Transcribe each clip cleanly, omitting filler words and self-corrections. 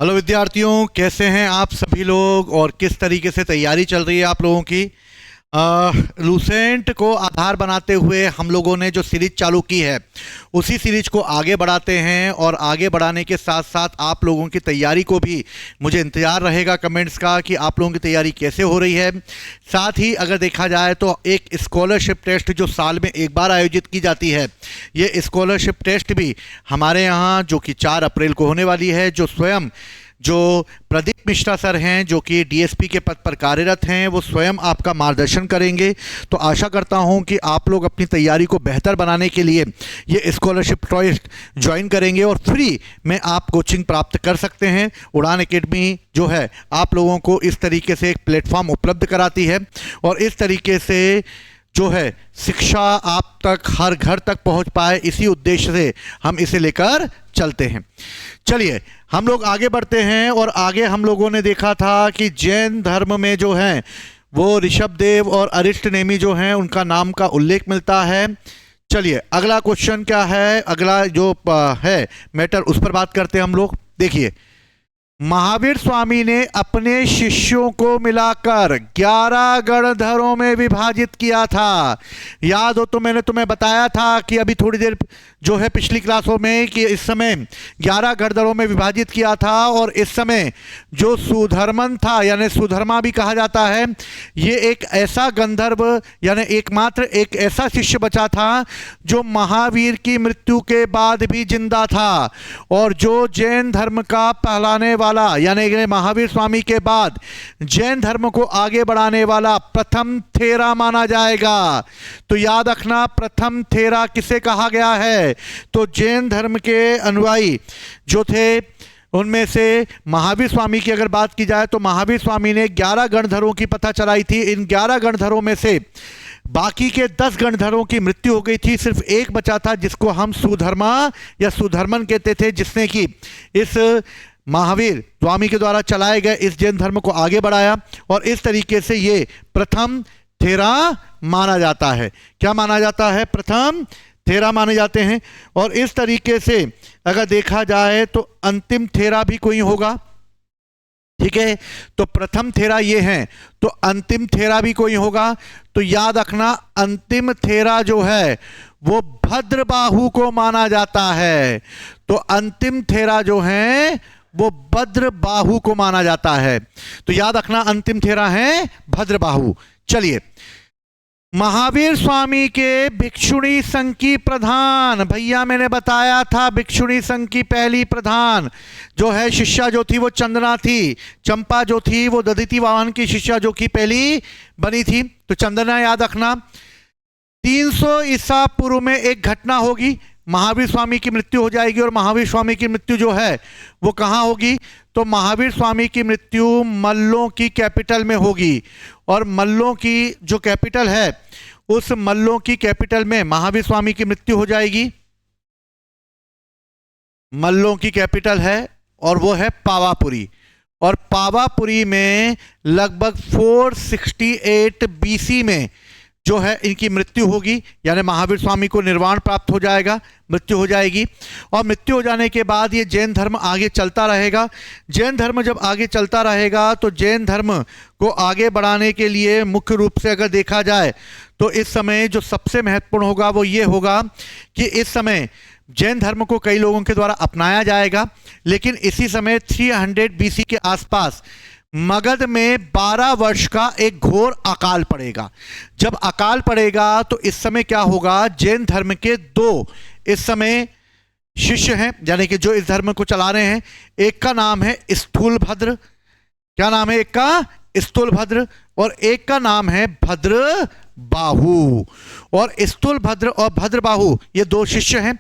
Hello विद्यार्थियों, कैसे हैं आप सभी लोग और किस तरीके से तैयारी चल रही है आप लोगों की। लूसेंट को आधार बनाते हुए हम लोगों ने जो सीरीज चालू की है उसी सीरीज को आगे बढ़ाते हैं और आगे बढ़ाने के साथ साथ आप लोगों की तैयारी को भी मुझे इंतज़ार रहेगा कमेंट्स का कि आप लोगों की तैयारी कैसे हो रही है। साथ ही अगर देखा जाए तो एक स्कॉलरशिप टेस्ट जो साल में एक बार आयोजित की जाती है, ये स्कॉलरशिप टेस्ट भी हमारे यहाँ जो कि 4 अप्रैल को होने वाली है, जो स्वयं जो प्रदीप मिश्रा सर हैं जो कि डीएसपी के पद पर कार्यरत हैं, वो स्वयं आपका मार्गदर्शन करेंगे। तो आशा करता हूं कि आप लोग अपनी तैयारी को बेहतर बनाने के लिए ये स्कॉलरशिप टेस्ट ज्वाइन करेंगे और फ्री में आप कोचिंग प्राप्त कर सकते हैं। उड़ान एकेडमी जो है आप लोगों को इस तरीके से एक प्लेटफॉर्म उपलब्ध कराती है और इस तरीके से जो है शिक्षा आप तक हर घर तक पहुंच पाए, इसी उद्देश्य से हम इसे लेकर चलते हैं। चलिए हम लोग आगे बढ़ते हैं और आगे हम लोगों ने देखा था कि जैन धर्म में जो हैं वो ऋषभदेव और अरिष्टनेमी जो हैं उनका नाम का उल्लेख मिलता है। चलिए अगला क्वेश्चन क्या है, अगला जो है मैटर उस पर बात करते हैं हम लोग। देखिए, महावीर स्वामी ने अपने शिष्यों को मिलाकर 11 गणधरों में विभाजित किया था। याद हो तो मैंने तुम्हें बताया था कि अभी थोड़ी देर जो है पिछली क्लासों में कि इस समय 11 गणधरों में विभाजित किया था और इस समय जो सुधर्मन था यानी सुधर्मा भी कहा जाता है, ये एक ऐसा गंधर्व यानी एकमात्र एक ऐसा शिष्य बचा था जो महावीर की मृत्यु के बाद भी जिंदा था और जो जैन धर्म का पहलाने वाला यानी महावीर स्वामी के बाद जैन धर्म को आगे बढ़ाने वाला प्रथम थेरा माना जाएगा। तो याद रखना, प्रथम थेरा किसे कहा गया है? तो जैन धर्म के अनुयायी जो थे उनमें से महावीर स्वामी की अगर बात की जाए तो महावीर स्वामी ने 11 गणधरों की पता चलाई थी। इन 11 गणधरों में से बाकी के 10 गणधरों की मृत्यु हो गई थी, सिर्फ एक बचा था जिसको हम सुधर्मा या सुधर्मन कहते थे, जिसने कि इस महावीर स्वामी के द्वारा चलाए गए इस जैन धर्म को आगे बढ़ाया और इस तरीके से ये प्रथम थेरा माना जाता है। क्या माना जाता है? प्रथम थेरा माने जाते हैं। और इस तरीके से अगर देखा जाए तो अंतिम थेरा भी कोई होगा, ठीक है। तो प्रथम थेरा ये है तो अंतिम थेरा भी कोई होगा। तो याद रखना, अंतिम थेरा जो है वो भद्रबाहु को माना जाता है। तो अंतिम थेरा जो है वो भद्रबाहु को माना जाता है। तो याद रखना, अंतिम थेरा है भद्रबाहु। चलिए, महावीर स्वामी के भिक्षुणी संघ की प्रधान, भैया मैंने बताया था भिक्षुणी संघ की पहली प्रधान जो है शिष्या जो थी वो चंदना थी। चंपा जो थी वो दधिति वाहन की शिष्या जो कि पहली बनी थी। तो चंदना याद रखना। 300 ईसा पूर्व में एक घटना होगी, महावीर स्वामी की मृत्यु हो जाएगी और महावीर स्वामी की मृत्यु जो है वो कहाँ होगी? तो महावीर स्वामी की मृत्यु मल्लों की कैपिटल में होगी और मल्लों की जो कैपिटल है उस मल्लों की कैपिटल में महावीर स्वामी की मृत्यु हो जाएगी। मल्लों की कैपिटल है और वो है पावापुरी और पावापुरी में लगभग 468 बीसी में जो है इनकी मृत्यु होगी, यानी महावीर स्वामी को निर्वाण प्राप्त हो जाएगा, मृत्यु हो जाएगी। और मृत्यु हो जाने के बाद ये जैन धर्म आगे चलता रहेगा। जैन धर्म जब आगे चलता रहेगा तो जैन धर्म को आगे बढ़ाने के लिए मुख्य रूप से अगर देखा जाए तो इस समय जो सबसे महत्वपूर्ण होगा वो ये होगा कि इस समय जैन धर्म को कई लोगों के द्वारा अपनाया जाएगा, लेकिन इसी समय 300 बीसी के आसपास मगध में 12 वर्ष का एक घोर अकाल पड़ेगा। जब अकाल पड़ेगा तो इस समय क्या होगा? जैन धर्म के 2 इस समय शिष्य हैं यानी कि जो इस धर्म को चला रहे हैं। एक का नाम है स्थूलभद्र, क्या नाम है? एक का स्थूलभद्र और एक का नाम है भद्रबाहु। और स्थूलभद्र और भद्रबाहु ये 2 शिष्य हैं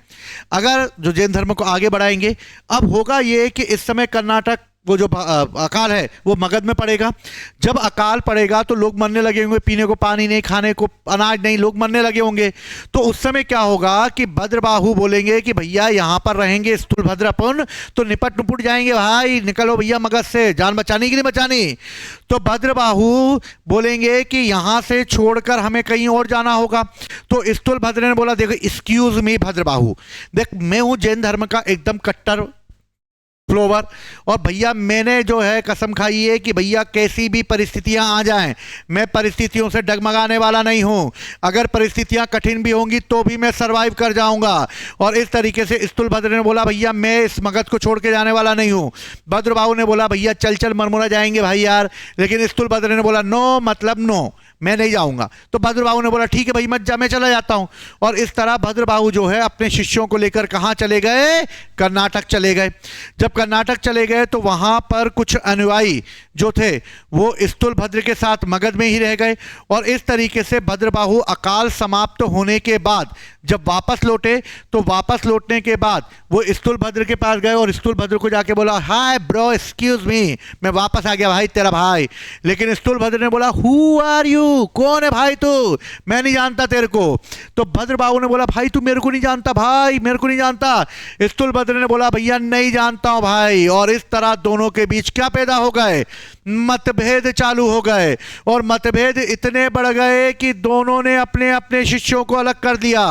अगर जो जैन धर्म को आगे बढ़ाएंगे। अब होगा ये कि इस समय कर्नाटक वो जो अकाल है वो मगध में पड़ेगा। जब अकाल पड़ेगा तो लोग मरने लगे होंगे, पीने को पानी नहीं, खाने को अनाज नहीं, लोग मरने लगे होंगे। तो उस समय क्या होगा कि भद्रबाहु बोलेंगे कि भैया यहाँ पर रहेंगे स्थूलभद्र अपन तो निपट नुपुट जाएंगे, भाई निकलो भैया मगध से, जान बचानी कि नहीं बचानी। तो भद्रबाहु बोलेंगे कि यहाँ से छोड़कर हमें कहीं और जाना होगा। तो स्थूलभद्र ने बोला देखो एक्सक्यूज मी भद्रबाहु, देख मैं हूँ जैन धर्म का एकदम कट्टर फ्लोवर। और भैया मैंने जो है कसम खाई है कि भैया कैसी भी परिस्थितियां आ जाएं, मैं परिस्थितियों से डगमगाने वाला नहीं हूं। अगर परिस्थितियां कठिन भी होंगी तो भी मैं सरवाइव कर जाऊंगा। और इस तरीके से स्थूलभद्र ने बोला भैया मैं इस मगध को छोड़ के जाने वाला नहीं हूं। भद्रबाहु ने बोला भैया चल चल मरमुरा जाएंगे भाई यार, लेकिन स्थूलभद्र ने बोला नो मतलब नो, मैं नहीं जाऊंगा। तो भद्रबाहु ने बोला ठीक है भाई मत जा, मैं चला जाता हूं। और इस तरह भद्रबाहु जो है अपने शिष्यों को लेकर कहां चले गए? कर्नाटक चले गए। जब कर्नाटक चले गए तो वहां पर कुछ अनुयायी जो थे वो स्थूलभद्र के साथ मगध में ही रह गए। और इस तरीके से भद्रबाहु अकाल समाप्त होने के बाद जब वापस लौटे तो वापस लौटने के बाद वो स्थूलभद्र के पास गए और स्थूलभद्र को जाके बोला हाय ब्रो एक्सक्यूज मी, मैं वापस आ गया भाई तेरा भाई। लेकिन स्थूलभद्र ने बोला हु आर यू, कौन है भाई तू, मैं नहीं जानता तेरे को। तो भद्रबाहु ने बोला भाई तू मेरे को नहीं जानता भाई, मेरे को नहीं जानता। स्थूलभद्र ने बोला भैया नहीं जानता हूं भाई। और इस तरह दोनों के बीच क्या पैदा हो गए? मतभेद चालू हो गए। और मतभेद इतने बढ़ गए कि दोनों ने अपने अपने शिष्यों को अलग कर दिया।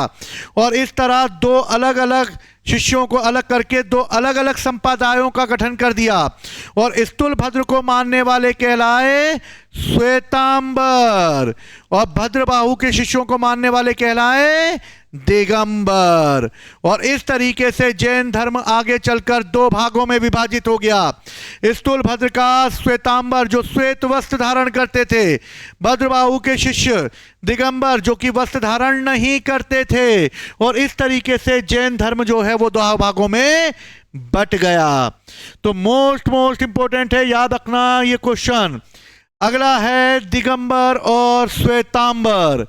और इस तरह दो अलग अलग शिष्यों को अलग करके दो अलग अलग संप्रदायों का गठन कर दिया। और स्थूलभद्र को मानने वाले कहलाए श्वेतांबर और भद्रबाहु के शिष्यों को मानने वाले कहलाए दिगंबर। और इस तरीके से जैन धर्म आगे चलकर दो भागों में विभाजित हो गया। स्थूलभद्र का श्वेतांबर जो श्वेत वस्त्र धारण करते थे, भद्रबाहु के शिष्य दिगंबर जो कि वस्त्र धारण नहीं करते थे। और इस तरीके से जैन धर्म जो है वो दो भागों में बट गया। तो मोस्ट इंपॉर्टेंट है, याद रखना ये क्वेश्चन। अगला है दिगंबर और श्वेतांबर।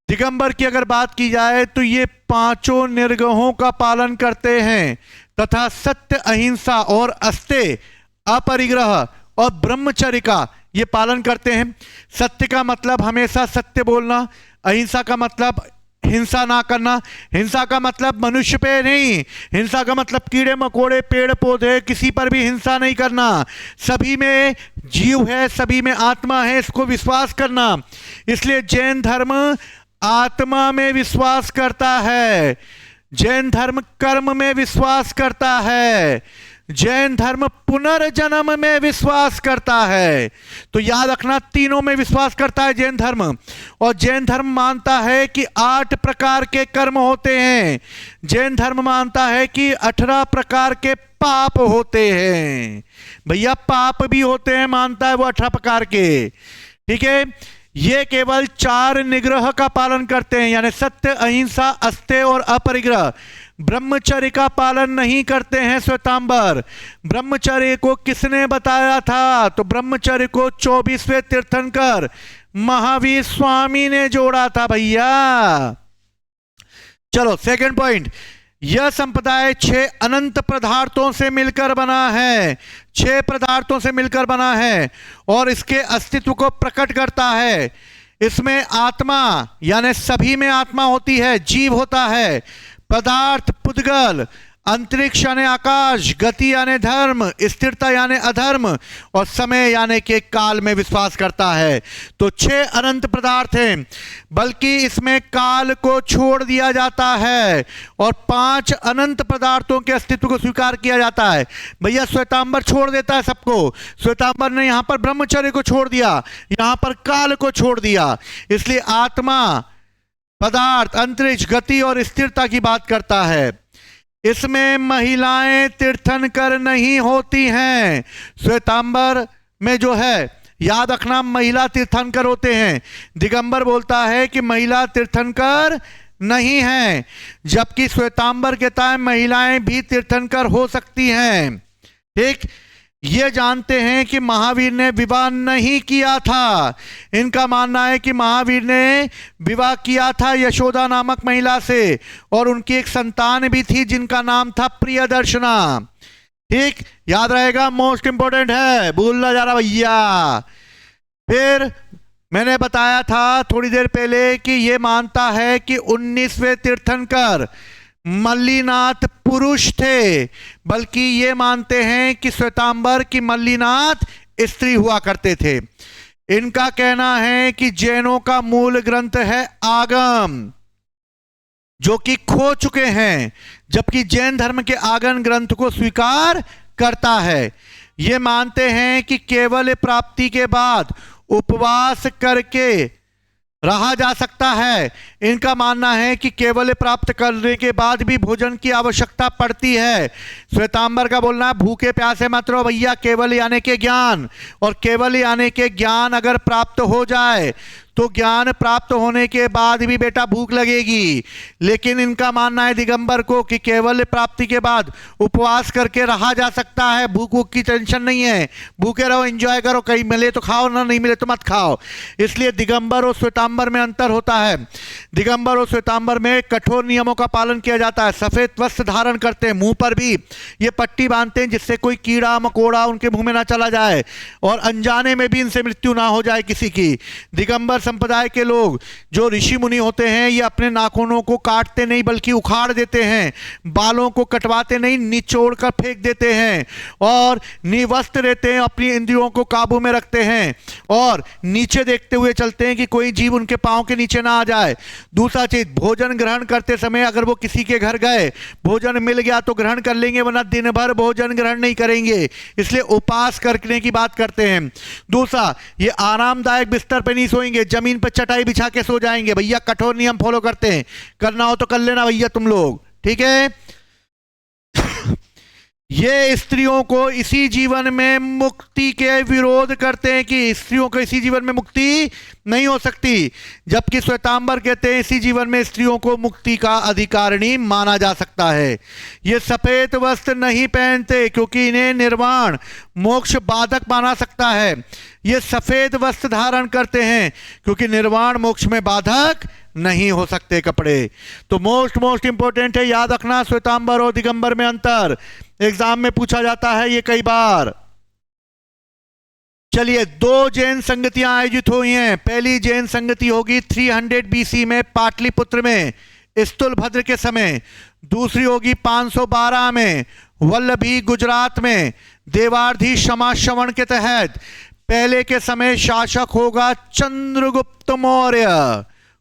दिगंबर की अगर बात की जाए तो ये पांचों निर्ग्रहों का पालन करते हैं तथा सत्य, अहिंसा और अस्तेय, अपरिग्रह और ब्रह्मचर्य का ये पालन करते हैं। सत्य का मतलब हमेशा सत्य बोलना, अहिंसा का मतलब हिंसा ना करना, हिंसा का मतलब मनुष्य पे नहीं, हिंसा का मतलब कीड़े मकोड़े पेड़ पौधे किसी पर भी हिंसा नहीं करना। सभी में जीव है, सभी में आत्मा है, इसको विश्वास करना। इसलिए जैन धर्म आत्मा में विश्वास करता है, जैन धर्म कर्म में विश्वास करता है, जैन धर्म पुनर्जन्म में विश्वास करता है। तो याद रखना तीनों में विश्वास करता है जैन धर्म। और जैन धर्म मानता है कि 8 प्रकार के कर्म होते हैं। जैन धर्म मानता है कि 18 प्रकार के पाप होते हैं। भैया पाप भी होते हैं, मानता है वो 18 प्रकार के। ठीक है, ये केवल 4 निग्रह का पालन करते हैं, यानी सत्य, अहिंसा, अस्तेय और अपरिग्रह। ब्रह्मचर्य का पालन नहीं करते हैं श्वेतांबर। ब्रह्मचर्य को किसने बताया था? तो ब्रह्मचर्य को 24वें तीर्थंकर महावीर स्वामी ने जोड़ा था भैया। चलो सेकंड पॉइंट, यह संप्रदाय 6 अनंत पदार्थों से मिलकर बना है, 6 पदार्थों से मिलकर बना है और इसके अस्तित्व को प्रकट करता है। इसमें आत्मा यानी सभी में आत्मा होती है, जीव होता है, पदार्थ पुद्गल, अंतरिक्ष यानी आकाश, गति यानी धर्म, स्थिरता यानी अधर्म और समय यानी के काल में विश्वास करता है। तो 6 अनंत पदार्थ हैं, बल्कि इसमें काल को छोड़ दिया जाता है और 5 अनंत पदार्थों के अस्तित्व को स्वीकार किया जाता है। भैया श्वेतांबर छोड़ देता है सबको, श्वेतांबर ने यहां पर ब्रह्मचर्य को छोड़ दिया, यहां पर काल को छोड़ दिया। इसलिए आत्मा, पदार्थ, अंतरिक्ष, गति और स्थिरता की बात करता है। इसमें महिलाएं तीर्थंकर नहीं होती हैं। श्वेतांबर में जो है याद रखना महिला तीर्थंकर होते हैं। दिगंबर बोलता है कि महिला तीर्थंकर नहीं है, जबकि श्वेतांबर कहता है महिलाएं भी तीर्थंकर हो सकती हैं। ठीक, ये जानते हैं कि महावीर ने विवाह नहीं किया था। इनका मानना है कि महावीर ने विवाह किया था यशोदा नामक महिला से और उनकी एक संतान भी थी जिनका नाम था प्रियदर्शना। ठीक, याद रहेगा, मोस्ट इंपॉर्टेंट है, भूलना जा रहा भैया। फिर मैंने बताया था थोड़ी देर पहले कि ये मानता है कि 19वें तीर्थंकर मल्लीनाथ पुरुष थे, बल्कि ये मानते हैं कि श्वेतांबर की मल्लीनाथ स्त्री हुआ करते थे। इनका कहना है कि जैनों का मूल ग्रंथ है आगम, जो कि खो चुके हैं, जबकि जैन धर्म के आगम ग्रंथ को स्वीकार करता है। ये मानते हैं कि केवल प्राप्ति के बाद उपवास करके रहा जा सकता है। इनका मानना है कि केवल प्राप्त करने के बाद भी भोजन की आवश्यकता पड़ती है। श्वेतांबर का बोलना है भूखे प्यासे मत रहो भैया, केवल यानी के ज्ञान, और केवल यानी के ज्ञान अगर प्राप्त हो जाए तो ज्ञान प्राप्त होने के बाद भी बेटा भूख लगेगी। लेकिन इनका मानना है दिगंबर को कि केवल प्राप्ति के बाद उपवास करके रहा जा सकता है, भूख वूख की टेंशन नहीं है, भूखे रहो, एंजॉय करो, कहीं मिले तो खाओ, ना नहीं मिले तो मत खाओ। इसलिए दिगंबर और श्वेतांबर में अंतर होता है। दिगंबर और श्वेतांबर में कठोर नियमों का पालन किया जाता है। सफेद वस्त्र धारण करते हैं, मुंह पर भी ये पट्टी बांधते हैं जिससे कोई कीड़ा मकोड़ा उनके मुंह में ना चला जाए और अनजाने में भी इनसे मृत्यु ना हो जाए किसी की। दिगंबर संप्रदाय के लोग जो ऋषि मुनि होते हैं ये अपने नाखूनों को काटते नहीं बल्कि उखाड़ देते हैं, बालों को कटवाते नहीं, निचोड़ कर फेंक देते हैं और निवस्त्र रहते हैं, अपनी इंद्रियों को काबू में रखते हैं और नीचे देखते हुए चलते हैं कि कोई जीव उनके पांव के नीचे ना आ जाए। दूसरा चीज, भोजन ग्रहण करते समय अगर वो किसी के घर गए, भोजन मिल गया तो ग्रहण कर लेंगे, वरना दिन भर भोजन ग्रहण नहीं करेंगे, इसलिए उपवास करने की बात करते हैं। दूसरा, ये आरामदायक बिस्तर पे नहीं सोएंगे, जमीन पर चटाई बिछा के सो जाएंगे। भैया कठोर नियम फॉलो करते हैं, करना हो तो कर लेना भैया तुम लोग, ठीक है। ये स्त्रियों को इसी जीवन में मुक्ति के विरोध करते हैं कि स्त्रियों को इसी जीवन में मुक्ति नहीं हो सकती, जबकि श्वेतांबर कहते हैं इसी जीवन में स्त्रियों को मुक्ति का अधिकारिणी माना जा सकता है। ये सफेद वस्त्र नहीं पहनते क्योंकि इन्हें निर्वाण मोक्ष बाधक माना सकता है। ये सफेद वस्त्र धारण करते हैं क्योंकि निर्वाण मोक्ष में बाधक नहीं हो सकते कपड़े। तो मोस्ट इंपॉर्टेंट है, याद रखना श्वेतांबर और दिगंबर में अंतर, एग्जाम में पूछा जाता है ये कई बार। चलिए, 2 जैन संगतियां आयोजित हुई हैं। पहली जैन संगति होगी 300 BC में पाटलिपुत्र में स्तुलभद्र के समय, दूसरी होगी 512 में वल्लभी गुजरात में देवार्धीश समाश्रवण के तहत। पहले के समय शासक होगा चंद्रगुप्त मौर्य।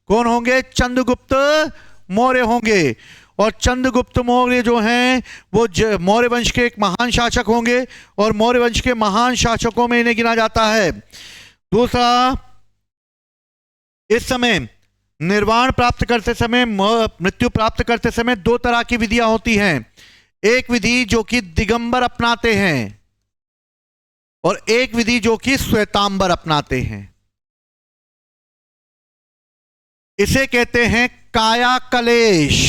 कौन होंगे? चंद्रगुप्त मौर्य होंगे। और चंद्रगुप्त मौर्य जो हैं वो मौर्य वंश के एक महान शासक होंगे और मौर्य वंश के महान शासकों में इन्हें गिना जाता है। दूसरा, इस समय निर्वाण प्राप्त करते समय, मृत्यु प्राप्त करते समय 2 तरह की विधियां होती हैं। एक विधि जो कि दिगंबर अपनाते हैं और एक विधि जो कि श्वेतांबर अपनाते हैं। इसे कहते हैं काया कलेश,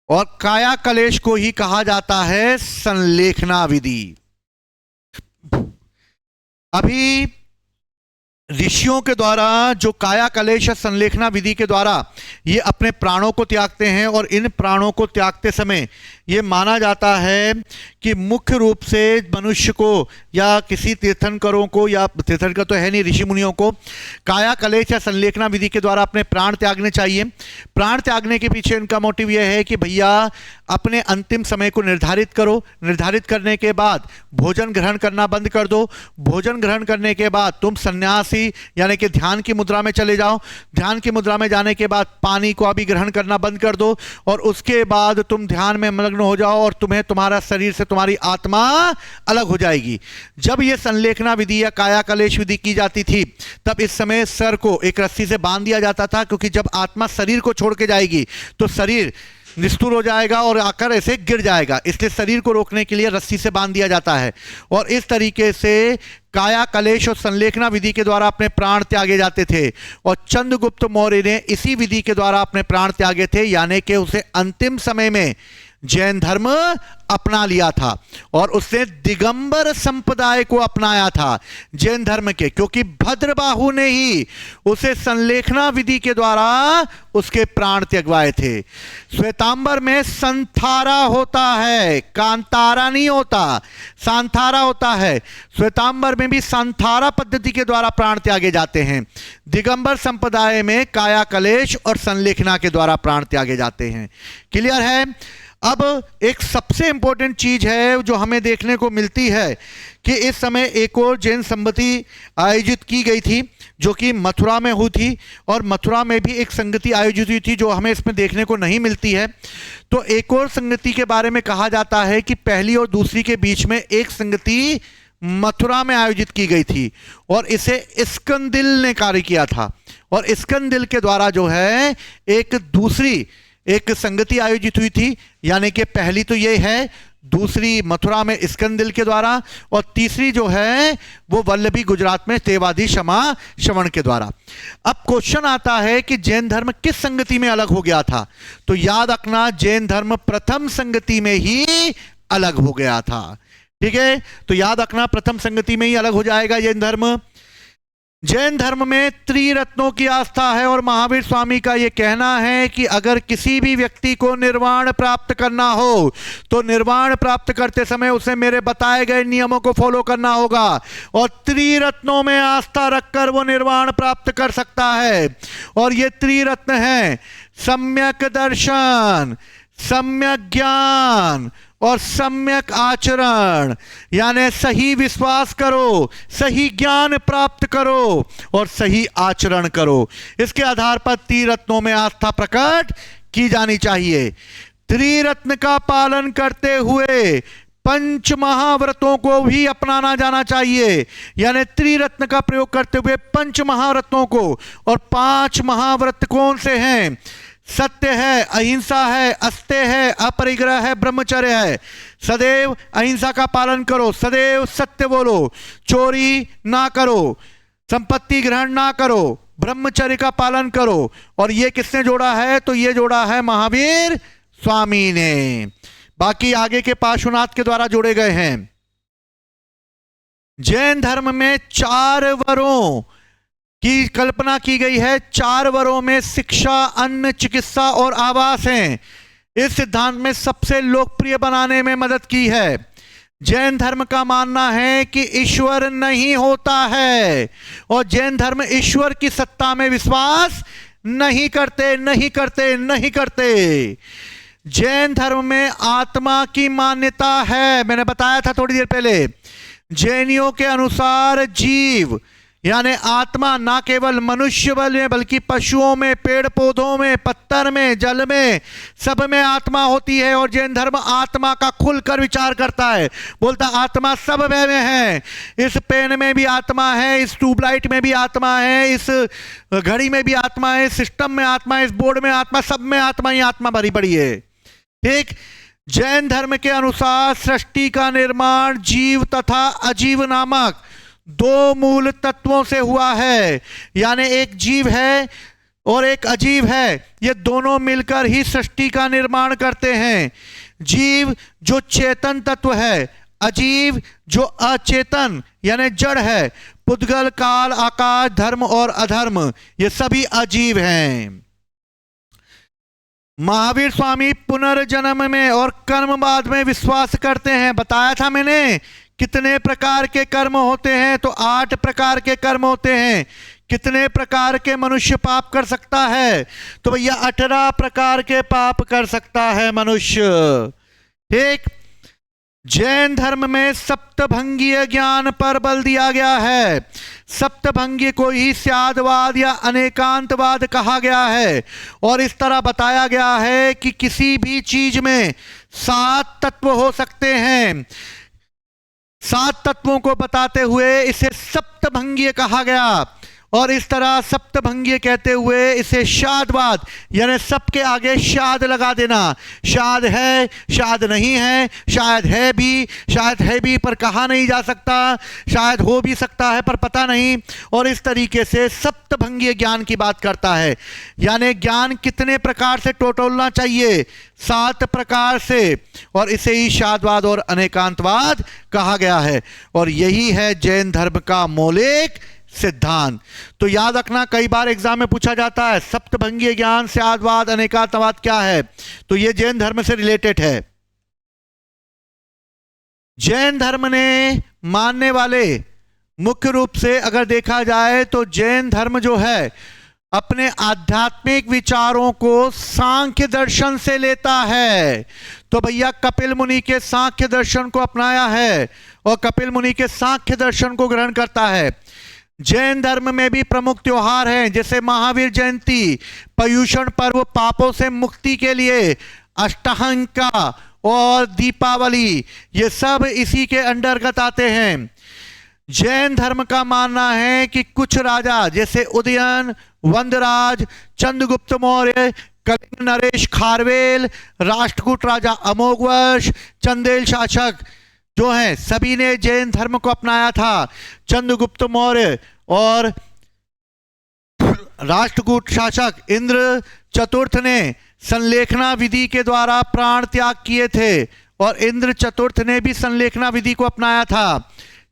और काया कलेश को ही कहा जाता है संलेखना विधि। अभी ऋषियों के द्वारा जो काया कलेश संलेखना विधि के द्वारा ये अपने प्राणों को त्यागते हैं और इन प्राणों को त्यागते समय ये माना जाता है कि मुख्य रूप से मनुष्य को या किसी तीर्थंकरों को, या तीर्थंकर तो है नहीं, ऋषि मुनियों को काया कलेश या संलेखना विधि के द्वारा अपने प्राण त्यागने चाहिए। प्राण त्यागने के पीछे इनका मोटिव यह है कि भैया अपने अंतिम समय को निर्धारित करो, निर्धारित करने के बाद भोजन ग्रहण करना बंद कर दो। भोजन ग्रहण करने के बाद तुम सन्यासी यानी कि ध्यान की मुद्रा में चले जाओ। ध्यान की मुद्रा में जाने के बाद पानी को अभी ग्रहण करना बंद कर दो और उसके बाद तुम ध्यान में मग्न हो जाओ और तुम्हें तुम्हारा शरीर से तुम्हारी आत्मा अलग हो जाएगी। जब यह संलेखना विधि या काया कलेश विधि की जाती थी तब इस समय सर को एक रस्सी से बांध दिया जाता था, क्योंकि जब आत्मा शरीर को छोड़ के जाएगी तो शरीर निष्ठुर हो जाएगा और आकर ऐसे गिर जाएगा, इसलिए शरीर को रोकने के लिए रस्सी से बांध दिया जाता है। और इस तरीके से काया कलेश और संलेखना विधि के द्वारा अपने प्राण त्यागे जाते थे और चंद्रगुप्त मौर्य ने इसी विधि के द्वारा अपने प्राण त्यागे थे, यानी कि उसे अंतिम समय में जैन धर्म अपना लिया था और उसने दिगंबर संप्रदाय को अपनाया था जैन धर्म के, क्योंकि भद्रबाहु ने ही उसे संलेखना विधि के द्वारा उसके प्राण त्यगवाए थे। श्वेतांबर में संथारा होता है, कांतारा नहीं होता, सांथारा होता है। श्वेतांबर में भी संथारा पद्धति के द्वारा प्राण त्यागे जाते हैं। दिगंबर संप्रदाय में काया कलेश और संलेखना के द्वारा प्राण त्यागे जाते हैं। क्लियर है? अब एक सबसे इंपॉर्टेंट चीज है जो हमें देखने को मिलती है कि इस समय एक और जैन संगति आयोजित की गई थी जो कि मथुरा में हुई थी, और मथुरा में भी एक संगति आयोजित हुई थी जो हमें इसमें देखने को नहीं मिलती है। तो एक और संगति के बारे में कहा जाता है कि पहली और दूसरी के बीच में एक संगति मथुरा में आयोजित की गई थी और इसे इस्कंदिल ने कार्य किया था, और इस्कंदिल के द्वारा जो है एक दूसरी एक संगति आयोजित हुई थी। यानी कि पहली तो ये है, दूसरी मथुरा में इस्कंदिल के द्वारा, और तीसरी जो है वो वल्लभी गुजरात में तेवादी क्षमा श्रवण के द्वारा। अब क्वेश्चन आता है कि जैन धर्म किस संगति में अलग हो गया था? तो याद रखना, जैन धर्म प्रथम संगति में ही अलग हो गया था। ठीक है, तो याद रखना प्रथम संगति में ही अलग हो जाएगा जैन धर्म। जैन धर्म में त्रिरत्नों की आस्था है, और महावीर स्वामी का यह कहना है कि अगर किसी भी व्यक्ति को निर्वाण प्राप्त करना हो तो निर्वाण प्राप्त करते समय उसे मेरे बताए गए नियमों को फॉलो करना होगा, और त्रिरत्नों में आस्था रखकर वो निर्वाण प्राप्त कर सकता है। और ये त्रिरत्न है सम्यक दर्शन, सम्यक ज्ञान और सम्यक आचरण। यानी सही विश्वास करो, सही ज्ञान प्राप्त करो और सही आचरण करो। इसके आधार पर त्रिरत्नों में आस्था प्रकट की जानी चाहिए। त्रिरत्न का पालन करते हुए पंच महाव्रतों को भी अपनाना जाना चाहिए। यानी त्रिरत्न का प्रयोग करते हुए पंच महाव्रतों को, और 5 महाव्रत कौन से हैं? सत्य है, अहिंसा है, अस्तेय है, अपरिग्रह है, ब्रह्मचर्य है। सदैव अहिंसा का पालन करो, सदैव सत्य बोलो, चोरी ना करो, संपत्ति ग्रहण ना करो, ब्रह्मचर्य का पालन करो। और ये किसने जोड़ा है? तो ये जोड़ा है महावीर स्वामी ने। बाकी आगे के पार्श्वनाथ के द्वारा जोड़े गए हैं। जैन धर्म में 4 वरों की कल्पना की गई है। 4 वरों में शिक्षा, अन्न, चिकित्सा और आवास हैं। इस सिद्धांत में सबसे लोकप्रिय बनाने में मदद की है। जैन धर्म का मानना है कि ईश्वर नहीं होता है, और जैन धर्म ईश्वर की सत्ता में विश्वास नहीं करते। जैन धर्म में आत्मा की मान्यता है। मैंने बताया था थोड़ी देर पहले, जैनियों के अनुसार जीव यानी आत्मा ना केवल मनुष्य बल में बल्कि पशुओं में, पेड़ पौधों में, पत्थर में, जल में, सब में आत्मा होती है। और जैन धर्म आत्मा का खुलकर विचार करता है, बोलता आत्मा सब में है। इस पेन में भी आत्मा है, इस ट्यूबलाइट में भी आत्मा है, इस घड़ी में भी आत्मा है, इस सिस्टम में आत्मा है, इस बोर्ड में आत्मा, सब में आत्मा ही आत्मा भरी पड़ी है। ठीक। जैन धर्म के अनुसार सृष्टि का निर्माण जीव तथा अजीव नामक 2 मूल तत्वों से हुआ है। यानी एक जीव है और एक अजीव है, ये दोनों मिलकर ही सृष्टि का निर्माण करते हैं। जीव जो चेतन तत्व है, अजीव जो अचेतन यानी जड़ है। पुद्गल, काल, आकाश, धर्म और अधर्म ये सभी अजीव हैं। महावीर स्वामी पुनर्जन्म में और कर्मवाद में विश्वास करते हैं। बताया था मैंने कितने प्रकार के कर्म होते हैं, तो 8 प्रकार के कर्म होते हैं। कितने प्रकार के मनुष्य पाप कर सकता है? तो भैया 18 प्रकार के पाप कर सकता है मनुष्य। ठीक। जैन धर्म में सप्तभंगीय ज्ञान पर बल दिया गया है। सप्तभंगी को ही स्यादवाद या अनेकांतवाद कहा गया है, और इस तरह बताया गया है कि किसी भी चीज में 7 तत्व हो सकते हैं। 7 तत्वों को बताते हुए इसे सप्तभंगीय कहा गया, और इस तरह सप्तभंगीय कहते हुए इसे शादवाद यानी सबके आगे शाद लगा देना। शाद है, शाद नहीं है, शायद है भी पर कहा नहीं जा सकता, शायद हो भी सकता है पर पता नहीं। और इस तरीके से सप्तभंगीय ज्ञान की बात करता है। यानी ज्ञान कितने प्रकार से टोटोलना चाहिए? 7 प्रकार से, और इसे ही शादवाद और अनेकांतवाद कहा गया है। और यही है जैन धर्म का मौलिक सिद्धांत। तो याद रखना, कई बार एग्जाम में पूछा जाता है सप्तभंगीय ज्ञान, स्यादवाद, अनेकांतवाद क्या है, तो यह जैन धर्म से रिलेटेड है। जैन धर्म ने मानने वाले मुख्य रूप से अगर देखा जाए तो जैन धर्म जो है अपने आध्यात्मिक विचारों को सांख्य दर्शन से लेता है। तो भैया कपिल मुनि के सांख्य दर्शन को अपनाया है और कपिल मुनि के सांख्य दर्शन को ग्रहण करता है। जैन धर्म में भी प्रमुख त्योहार हैं, जैसे महावीर जयंती, पर्युषण पर्व पापों से मुक्ति के लिए, अष्टहंका और दीपावली, ये सब इसी के अंतर्गत आते हैं। जैन धर्म का मानना है कि कुछ राजा जैसे उदयन, वंदराज, चंद्रगुप्त मौर्य, कलिंग नरेश खारवेल, राष्ट्रकूट राजा अमोघवर्ष, चंदेल शासक जो हैं सभी ने जैन धर्म को अपनाया था। चंद्रगुप्त मौर्य और राष्ट्रकूट शासक इंद्र चतुर्थ ने संलेखना विधि के द्वारा प्राण त्याग किए थे और इंद्र चतुर्थ ने भी संलेखना विधि को अपनाया था।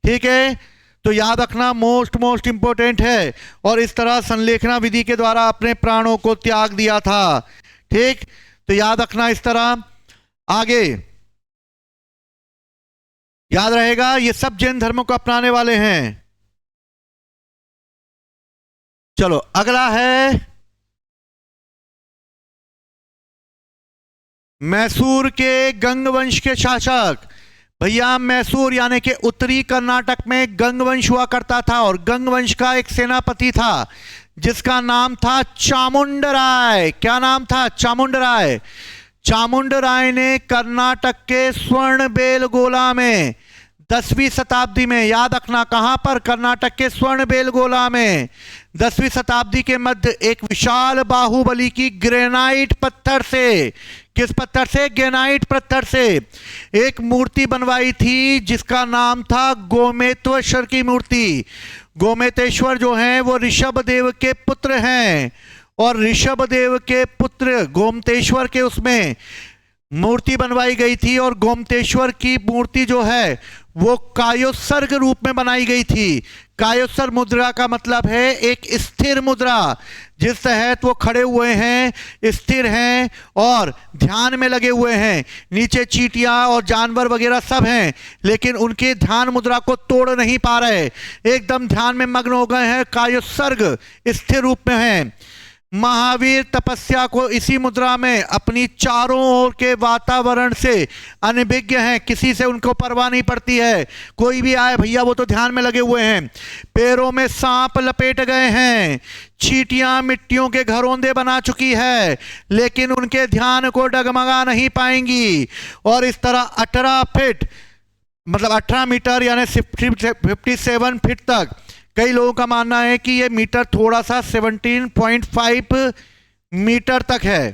ठीक है, तो याद रखना, मोस्ट इंपॉर्टेंट है। और इस तरह संलेखना विधि के द्वारा अपने प्राणों को त्याग दिया था। ठीक, तो याद रखना इस तरह। आगे याद रहेगा, ये सब जैन धर्म को अपनाने वाले हैं। चलो अगला है मैसूर के गंगवंश के शासक। भैया मैसूर यानी कि उत्तरी कर्नाटक में गंगवंश हुआ करता था और गंगवंश का एक सेनापति था जिसका नाम था चामुंडराय। क्या नाम था? चामुंडराय। चामुंडराय ने कर्नाटक के स्वर्णबेलगोला में 10वीं शताब्दी में, याद रखना कहां पर? कर्नाटक के स्वर्णबेलगोला में 10वीं शताब्दी के मध्य एक विशाल बाहुबली की ग्रेनाइट पत्थर से, किस पत्थर से? ग्रेनाइट पत्थर से एक मूर्ति बनवाई थी जिसका नाम था गोमेतेश्वर की मूर्ति। गोमेतेश्वर जो हैं वो ऋषभदेव के पुत्र हैं और ऋषभदेव के पुत्र गोमतेश्वर के उसमें मूर्ति बनवाई गई थी और गोमतेश्वर की मूर्ति जो है वो कायोत्सर्ग रूप में बनाई गई थी। कायोत्सर्ग मुद्रा का मतलब है एक स्थिर मुद्रा, जिस तहत वो खड़े हुए हैं, स्थिर हैं और ध्यान में लगे हुए हैं। नीचे चींटियां और जानवर वगैरह सब हैं, लेकिन उनके ध्यान मुद्रा को तोड़ नहीं पा रहे, एकदम ध्यान में मग्न हो गए हैं, कायोत्सर्ग स्थिर रूप में हैं। महावीर तपस्या को इसी मुद्रा में अपनी चारों ओर के वातावरण से अनभिज्ञ हैं, किसी से उनको परवाह नहीं पड़ती है, कोई भी आए भैया वो तो ध्यान में लगे हुए हैं। पैरों में सांप लपेट गए हैं, चींटियां मिट्टियों के घरौंदे बना चुकी है, लेकिन उनके ध्यान को डगमगा नहीं पाएंगी। और इस तरह 18 फीट मतलब 18 मीटर यानी 57 फीट तक, कई लोगों का मानना है कि यह मीटर थोड़ा सा 17.5 मीटर तक है।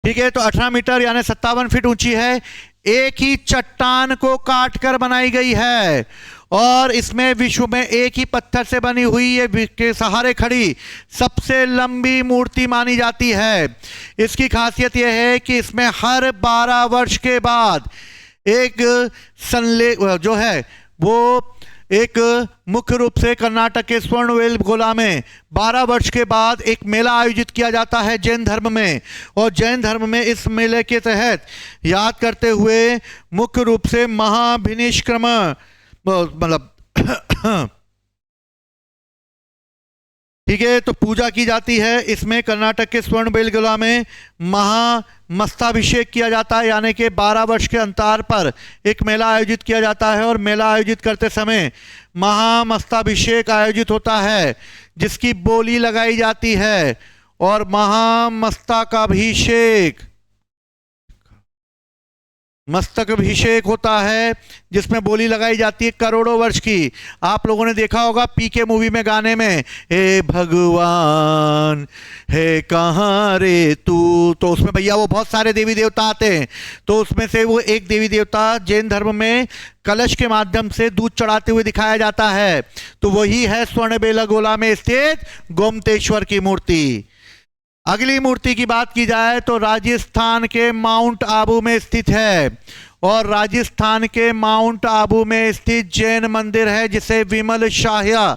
ठीक है, तो 18 मीटर यानी 57 फीट ऊंची है। एक ही चट्टान को काटकर बनाई गई है और इसमें विश्व में एक ही पत्थर से बनी हुई ये के सहारे खड़ी सबसे लंबी मूर्ति मानी जाती है। इसकी खासियत यह है कि इसमें हर 12 वर्ष के बाद एक जो है वो एक मुख्य रूप से कर्नाटक के स्वर्णबेलगोला में 12 वर्ष के बाद एक मेला आयोजित किया जाता है जैन धर्म में। और जैन धर्म में इस मेले के तहत याद करते हुए मुख्य रूप से महाभिनिष्क्रम मतलब ठीक है, तो पूजा की जाती है। इसमें कर्नाटक के स्वर्णबेलगोला में महामस्ताभिषेक किया जाता है, यानी कि 12 वर्ष के अंतर पर एक मेला आयोजित किया जाता है और मेला आयोजित करते समय महामस्ताभिषेक आयोजित होता है जिसकी बोली लगाई जाती है। और महामस्तकाभिषेक मस्तक अभिषेक होता है जिसमें बोली लगाई जाती है करोड़ों वर्ष की। आप लोगों ने देखा होगा पीके मूवी में गाने में, हे भगवान है कहाँ रे तू, तो उसमें भैया वो बहुत सारे देवी देवता आते हैं, तो उसमें से वो एक देवी देवता जैन धर्म में कलश के माध्यम से दूध चढ़ाते हुए दिखाया जाता है, तो वही है स्वर्णबेलगोला में स्थित गोमतेश्वर की मूर्ति। अगली मूर्ति की बात की जाए तो राजस्थान के माउंट आबू में स्थित है और राजस्थान के माउंट आबू में स्थित जैन मंदिर है जिसे विमल शाह्य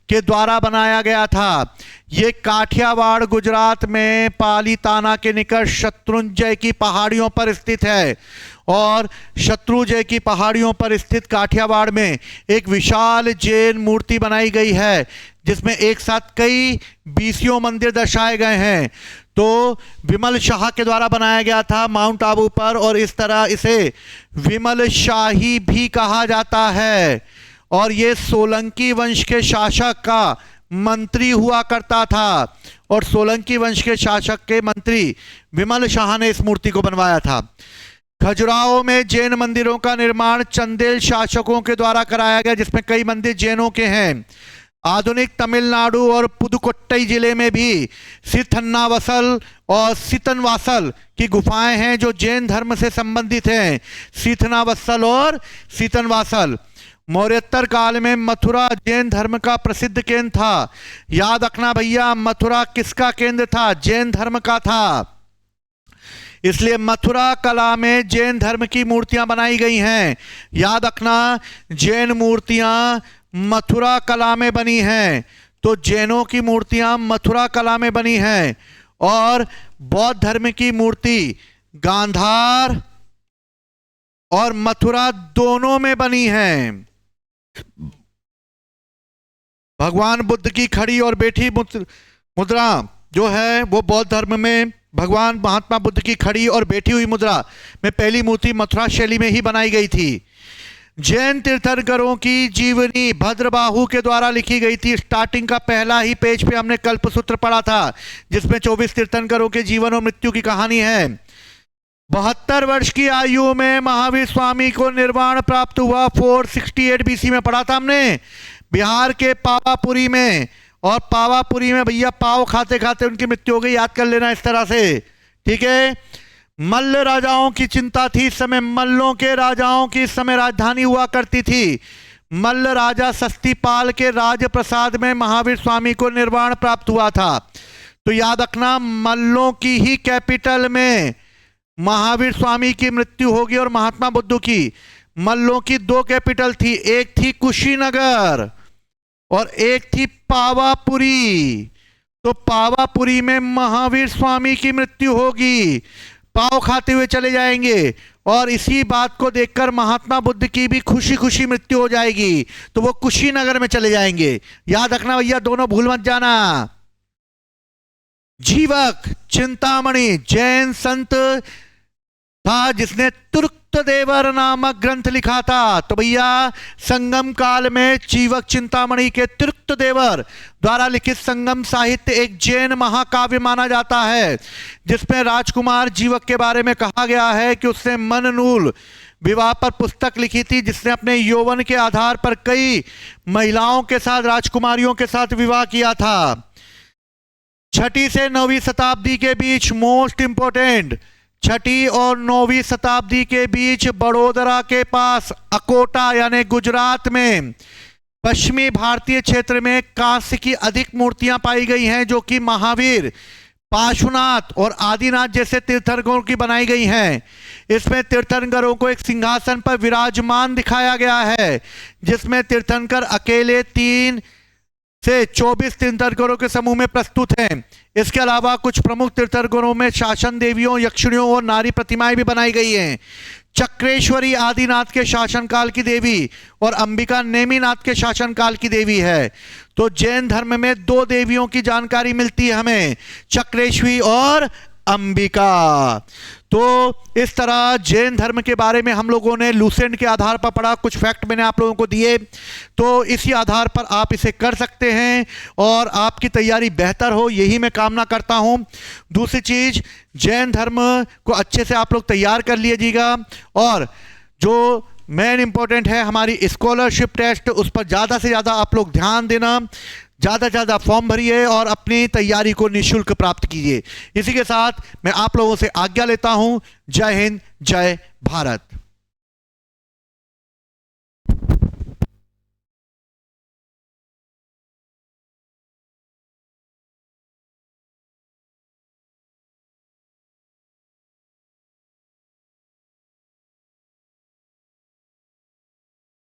के द्वारा बनाया गया था। ये काठियावाड़ गुजरात में पालीताना के निकट शत्रुंजय की पहाड़ियों पर स्थित है और शत्रुंजय की पहाड़ियों पर स्थित काठियावाड़ में एक विशाल जैन मूर्ति बनाई गई है जिसमें एक साथ कई 20 मंदिर दर्शाए गए हैं। तो विमल शाह के द्वारा बनाया गया था माउंट आबू पर, और इस तरह इसे विमल शाही भी कहा जाता है। और ये सोलंकी वंश के शासक का मंत्री हुआ करता था, और सोलंकी वंश के शासक के मंत्री विमल शाह ने इस मूर्ति को बनवाया था। खजुराहो में जैन मंदिरों का निर्माण चंदेल शासकों के द्वारा कराया गया, जिसमें कई मंदिर जैनों के हैं। आधुनिक तमिलनाडु और पुदुकोट्टई जिले में भी सीथन्नावसल और सीतनवासल की गुफाएं हैं जो जैन धर्म से संबंधित हैं। सीथनावसल और सीतनवासल। मौर्योत्तर काल में मथुरा जैन धर्म का प्रसिद्ध केंद्र था। याद रखना भैया, मथुरा किसका केंद्र था? जैन धर्म का था। इसलिए मथुरा कला में जैन धर्म की मूर्तियां बनाई गई हैं। याद रखना, जैन मूर्तियां मथुरा कला में बनी हैं। तो जैनों की मूर्तियां मथुरा कला में बनी हैं, और बौद्ध धर्म की मूर्ति गांधार और मथुरा दोनों में बनी हैं। भगवान बुद्ध की खड़ी और बैठी मुद्रा जो है वो बौद्ध धर्म में भगवान महात्मा बुद्ध की खड़ी और बैठी हुई मुद्रा में पहली मूर्ति मथुरा शैली में ही बनाई गई थी। जैन तीर्थंकरों की जीवनी भद्रबाहु के द्वारा लिखी गई थी। स्टार्टिंग का पहला ही पेज पे हमने कल्पसूत्र पढ़ा था, जिसमें 24 तीर्थंकरों के जीवन और मृत्यु की कहानी है। 72 वर्ष की आयु में महावीर स्वामी को निर्वाण प्राप्त हुआ। 468 BC में पढ़ा था हमने, बिहार के पावापुरी में। और पावापुरी में भैया पाव खाते खाते उनकी मृत्यु हो गई, याद कर लेना इस तरह से, ठीक है। मल्ल राजाओं की चिंता थी इस समय। मल्लों के राजाओं की इस समय राजधानी हुआ करती थी। मल्ल राजा सस्तीपाल के राजप्रसाद में महावीर स्वामी को निर्वाण प्राप्त हुआ था। तो याद रखना, मल्लों की ही कैपिटल में महावीर स्वामी की मृत्यु होगी। और महात्मा बुद्ध की मल्लों की 2 कैपिटल थी, एक थी कुशीनगर और एक थी पावापुरी। तो पावापुरी में महावीर स्वामी की मृत्यु होगी, पाव खाते हुए चले जाएंगे। और इसी बात को देखकर महात्मा बुद्ध की भी खुशी खुशी मृत्यु हो जाएगी, तो वो कुशीनगर में चले जाएंगे। याद रखना भैया, दोनों भूल मत जाना। जीवक चिंतामणि जैन संत था जिसने तुर्कदेवर नामक ग्रंथ लिखा था। तो भैया संगम काल में जीवक चिंतामणि के तुर्कदेवर द्वारा लिखित संगम साहित्य एक जैन महाकाव्य माना जाता है, जिसमें राजकुमार जीवक के बारे में कहा गया है कि उसने मननूल विवाह पर पुस्तक लिखी थी, जिसने अपने यौवन के आधार पर कई महिलाओं के साथ, राजकुमारियों के साथ विवाह किया था। 6वीं से 9वीं शताब्दी के बीच, मोस्ट इंपोर्टेंट, 6वीं और 9वीं शताब्दी के बीच बड़ोदरा के पास अकोटा यानी गुजरात में पश्चिमी भारतीय क्षेत्र में कांस्य की अधिक मूर्तियां पाई गई हैं, जो कि महावीर, पाशुनाथ और आदिनाथ जैसे तीर्थंकरों की बनाई गई हैं। इसमें तीर्थंकरों को एक सिंहासन पर विराजमान दिखाया गया है, जिसमें तीर्थंकर अकेले 3 से 24 तीर्थंकरों के समूह में प्रस्तुत हैं। इसके अलावा कुछ प्रमुख तीर्थंकरों में शासन देवियों, यक्षिणियों और नारी प्रतिमाएं भी बनाई गई हैं। चक्रेश्वरी आदिनाथ के शासनकाल की देवी और अंबिका नेमिनाथ के शासनकाल की देवी है। तो जैन धर्म में 2 देवियों की जानकारी मिलती है हमें, चक्रेश्वरी और अंबिका। तो इस तरह जैन धर्म के बारे में हम लोगों ने लूसेंट के आधार पर पढ़ा, कुछ फैक्ट मैंने आप लोगों को दिए, तो इसी आधार पर आप इसे कर सकते हैं और आपकी तैयारी बेहतर हो, यही मैं कामना करता हूं। दूसरी चीज, जैन धर्म को अच्छे से आप लोग तैयार कर लीजिएगा, और जो मेन इंपॉर्टेंट है हमारी स्कॉलरशिप टेस्ट, उस पर ज़्यादा से ज़्यादा आप लोग ध्यान देना, ज़्यादा से ज़्यादा फॉर्म भरिए और अपनी तैयारी को निःशुल्क प्राप्त कीजिए। इसी के साथ मैं आप लोगों से आज्ञा लेता हूं। जय हिंद, जय भारत।